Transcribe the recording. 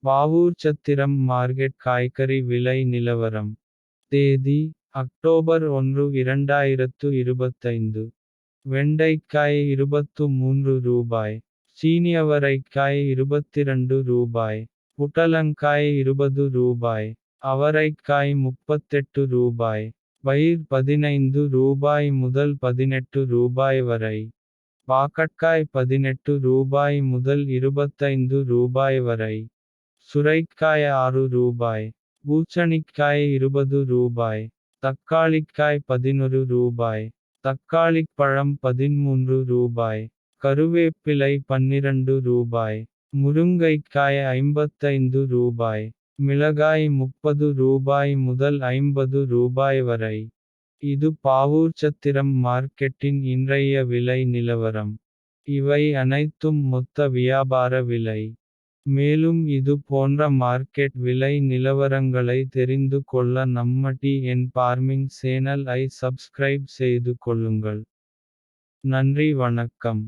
பாவூர் சத்திரம் market காய்கறி விலை நிலவரம். தேதி அக்டோபர் 1 2025. வெண்டைக்காய் 23 ரூபாய். சீனியவரைக்காய் 22 ரூபாய். புடலங்காய் 20 ரூபாய். அவரைக்காய் 38 ரூபாய். பயிர் 15 ரூபாய் முதல் 18 ரூபாய் வரை. பாகற்காய் 18 ரூபாய் முதல் 25 ரூபாய் வரை. சுரைக்காய் 6 ரூபாய். பூசணிக்காய் 20 ரூபாய். தக்காளிக்காய் 11 ரூபாய். தக்காளிப்பழம் 13 ரூபாய். கருவேப்பிலை 12 ரூபாய். முருங்கைக்காய் 55 ரூபாய். மிளகாய் 30 ரூபாய் முதல் 50 ரூபாய் வரை. இது பாவூர் சத்திரம் மார்க்கெட்டின் இன்றைய விலை நிலவரம். இவை அனைத்தும் மொத்த வியாபார விலை. மேலும் இது போன்ற மார்க்கெட் விலை நிலவரங்களை தெரிந்து கொள்ள நம்ம TN ஃபார்மிங் சேனல் ஐ சப்ஸ்கிரைப் செய்து கொள்ளுங்கள். நன்றி வணக்கம்.